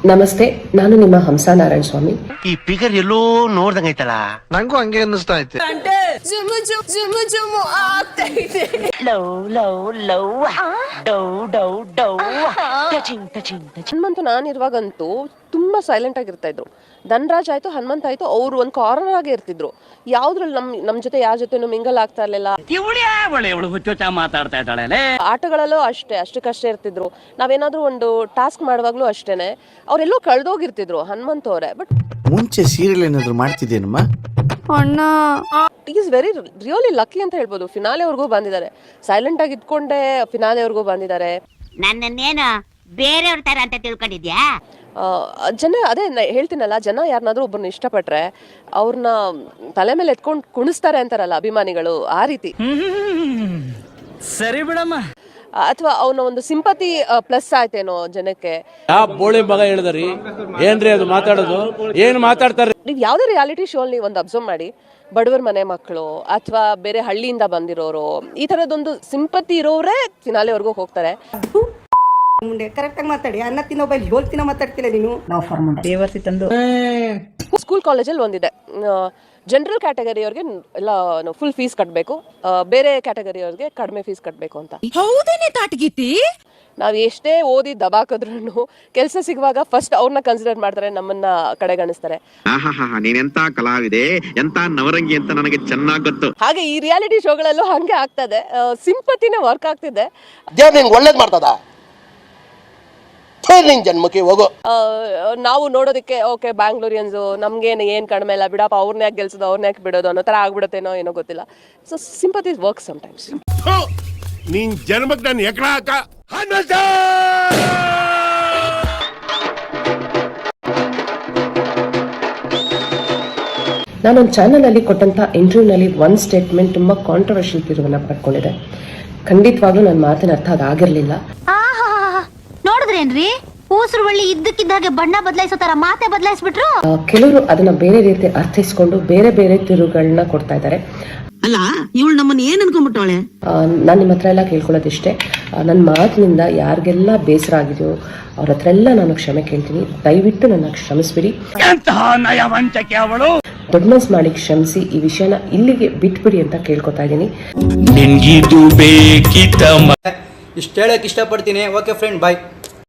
ನಮಸ್ತೆ, ನಾನು ನಿಮ್ಮ ಹಂಸ ನಾರಾಯಣ ಸ್ವಾಮಿ. ಈ ಫಿಗರ್ ಎಲ್ಲೋ ನೋಡ್ದಂಗೈತಲ್ಲ, ನಂಗೂ ಹಂಗೆ ಅನ್ನಿಸ್ತಾ ಐತೆ. ಹನುಮಂತು ನಾನಿರುವಾಗಂತೂ ತುಂಬಾ ಸೈಲೆಂಟ್ ಆಗಿರ್ತಾ ಇದ್ರು. ಧನರಾಜ್ ಆಯ್ತು, ಹನುಮಂತ ಆಯ್ತು, ಅವ್ರು ಒಂದ್ ಕಾರ್ನರ್ ಆಗಿ ಇರ್ತಿದ್ರು. ಯಾವ್ದ್ರಲ್ಲಿ ನಮ್ ಜೊತೆ ಯಾರ ಜೊತೆ ಮಿಂಗಲ್ ಆಗ್ತಾ ಇರ್ಲಿಲ್ಲ. ಮಾತಾಡ್ತಾ ಇದ್ದಾಳೆ. ಆಟಗಳಲ್ಲೂ ಅಷ್ಟಕ್ಕಷ್ಟೇ ಇರ್ತಿದ್ರು. ನಾವೇನಾದ್ರೂ ಒಂದು ಟಾಸ್ಕ್ ಮಾಡುವಾಗ್ಲೂ ಅಷ್ಟೇನೆ ಅವ್ರೆಲ್ಲೋ ಕಳ್ದೋಗಿರ್ತಿದ್ರು ಹನುಮಂತ ಅವರೇ. ಬಟ್ ಮುಂಚೆ ಸೀರಿಯಲ್ ಏನಾದ್ರು ಮಾಡ್ತಿದ್ದೇನಮ್ಮ ಅಣ್ಣ ಈಸ್ ವೆರಿ ರಿಯಲಿ ಲಕ್ಕಿ ಅಂತ ಹೇಳ್ಬೋದು. ಫಿನಾಲೆವರೆಗೂ ಬಂದಿದ್ದಾರೆ, ಸೈಲೆಂಟ್ ಆಗಿ ಇದ್ಕೊಂಡೆ ಫಿನಾಲೆವರೆಗೂ ಬಂದಿದ್ದಾರೆ. ನನ್ನನ್ನೇನು ಬೇರೆಯವ್ರ ತರ ಅಂತ ತಿಳ್ಕೊಂಡಿದ್ಯಾ? ಜನ ಅದೇ ಹೇಳ್ತೀನಲ್ಲ, ಜನ ಯಾರನ್ನಾದ್ರೂ ಒಬ್ಬರನ್ನ ಇಷ್ಟಪಟ್ರೆ ಅವ್ರನ್ನ ತಲೆ ಮೇಲೆ ಎತ್ಕೊಂಡು ಕುಣಿಸ್ತಾರೆ ಅಂತಾರಲ್ಲ ಅಭಿಮಾನಿಗಳು, ಆ ರೀತಿ. ಸರಿ ಬಿಡಮ್ಮ. ಅಥವಾ ಅವನ ಒಂದು ಸಿಂಪತಿ ಪ್ಲಸ್ ಆಯ್ತೇನೋ ಜನಕ್ಕೆ. ಬೋಳಿ ಮಗ ಹೇಳಿದ್ರಿ ಏನ್ರಿ ಅದು ಮಾತಾಡೋದು, ಏನ್ ಮಾತಾಡ್ತಾರೆ? ನೀವು ಯಾವ್ದೇ ರಿಯಾಲಿಟಿ ಶೋ ನೀವು ಒಂದು ಅಬ್ಸರ್ವ್ ಮಾಡಿ, ಬಡವರ ಮನೆ ಮಕ್ಕಳು ಅಥವಾ ಬೇರೆ ಹಳ್ಳಿಯಿಂದ ಬಂದಿರೋರು, ಈ ತರದೊಂದು ಸಿಂಪತಿ ಇರೋರೇ ಫಿನಾಲೆವರೆಗೂ ಹೋಗ್ತಾರೆ. ಮುಂದೆ ಕರೆಕ್ಟ್ ಆಗಿ ಮಾತಾಡಿ. ಅನ್ನ ತಿನ್ನೋ ಬೈಲಿ ಹೋಲ್ ತಿನ್ನೋ ಮಾತಾಡ್ತಿಲ್ಲ ನೀನು. ದೇವರ್ತಿ ತಂದು ಸ್ಕೂಲ್ ಕಾಲೇಜಲ್ಲಿ ಒಂದಿದೆ, ಜನರಲ್ ಕ್ಯಾಟಗರಿಯವ್ರಿಗೆ ಎಲ್ಲ ಫುಲ್ ಫೀಸ್ ಕಟ್ಟಬೇಕು, ಬೇರೆ ಕ್ಯಾಟಗರಿಯವ್ರಿಗೆ ಕಡಿಮೆ ಫೀಸ್ ಕಟ್ಟಬೇಕು ಅಂತ. ಹೌದೇನೆ ತಾಟಗೀತಿ. ನಾವ್ ಎಷ್ಟೇ ಓದಿ ದಬಾಕಿದ್ರು ಕೆಲಸ ಸಿಗುವಾಗ ಫಸ್ಟ್ ಅವ್ರನ್ನ ಕನ್ಸಿಡರ್ ಮಾಡ್ತಾರೆ, ನಮ್ಮನ್ನ ಕಡೆಗಣಿಸ್ತಾರೆ. ನೀನೆಂತ ಕಲಾವಿದೆ, ಎಂತ ನವರಂಗಿ ಅಂತ ನನಗೆ ಚೆನ್ನಾಗಿ ಗೊತ್ತು. ಹಾಗೆ ಈ ರಿಯಾಲಿಟಿ ಶೋಗಳಲ್ಲೂ ಹಂಗೆ ಆಗ್ತದೆ, ಸಿಂಪತಿನೇ ವರ್ಕ್ ಆಗ್ತಿದೆ. ಒಳ್ಳೇದ್ ಮಾಡ್ತದ ಜನ್ಮಕ್ಕೆ ಹೋಗೋ. ನಾವು ನೋಡೋದಕ್ಕೆ ಓಕೆ ಬ್ಯಾಂಗ್ಳೂರಿಯನ್ಸ್, ನಮ್ಗೇನು ಏನ್ ಕಡಿಮೆ ಇಲ್ಲ ಬಿಡಪ್ಪ, ಅವ್ರನ್ನ ಯಾಕೆ ಗೆಲ್ಸೋದು, ಅವ್ರನ್ನ ಯಾಕೆ ಬಿಡೋದು ಅನ್ನೋ ತರ ಆಗ್ಬಿಡುತ್ತೇನೋ ಏನೋ ಗೊತ್ತಿಲ್ಲ. So sympathy work sometimes. ನೀನ್ ಜನ್ಮಕ್ಕೆ ನಾನು ಎಕಡ ಹಾಕ. ನಾನೊಂದು ಚಾನಲ್ ಅಲ್ಲಿ ಕೊಟ್ಟಂತ ಇಂಟರ್ವ್ಯೂನಲ್ಲಿ ಒಂದು ಸ್ಟೇಟ್ಮೆಂಟ್ ತುಂಬಾ ಕಾಂಟ್ರವರ್ಷಿಯಲ್ ತಿರುವನ್ನ ಪಡ್ಕೊಂಡಿದೆ. ಖಂಡಿತವಾಗ್ಲೂ ನನ್ನ ಮಾತಿನ ಅರ್ಥ ಆಗಿರ್ಲಿಲ್ಲ. ನೋಡಿದ್ರೇನ್ರಿ, ಊಸರು ಬಳ್ಳಿ ಇದ್ದಕ್ಕಿದ್ದಾಗೆ ಬಣ್ಣ ಬದಲಾಯಿಸೋ ತರ ಮಾತೆ ಬದಲಾಯಿಸ್ಬಿಟ್ರು. ಕೆಲವರು ಅದನ್ನ ಬೇರೆ ರೀತಿ ಅರ್ಥೈಸ್ಕೊಂಡು ಬೇರೆ ಬೇರೆ ತಿರುಗಳನ್ನ ಕೊಡ್ತಾ ಇದ್ದಾರೆ. ಅಲ್ಲ, ಇವಳು ನಮ್ಮನ್ನ ಏನ್ ಅನ್ಕೊಂಡ್ಬಿಟ್ಟವಳೆ? ನಾನು ನಿಮ್ಮ ಹತ್ರ ಎಲ್ಲ ಕೇಳ್ಕೊಳ್ಳೋದಿಷ್ಟೇ, ನನ್ನ ಮಾತಿನಿಂದ ಯಾರಿಗೆಲ್ಲ ಬೇಸರ ಆಗಿದೆಯೋ ಅವ್ರ ಹತ್ರ ಎಲ್ಲ ನಾನು ಕ್ಷಮೆ ಕೇಳ್ತೀನಿ. ದಯವಿಟ್ಟು ನನ್ನ ಕ್ಷಮಿಸ್ಬಿಡಿ. ದೊಡ್ಡ ಮನ್ಸ್ ಮಾಡಿ ಕ್ಷಮಿಸಿ, ಈ ವಿಷಯನ ಇಲ್ಲಿಗೆ ಬಿಟ್ಬಿಡಿ ಅಂತ ಕೇಳ್ಕೊತಾ ಇದ್ದೀನಿ. ಇಷ್ಟು ಹೇಳಕ್ ಇಷ್ಟಪಡ್ತೀನಿ. ಓಕೆ ಫ್ರೆಂಡ್, ಬಾಯ್.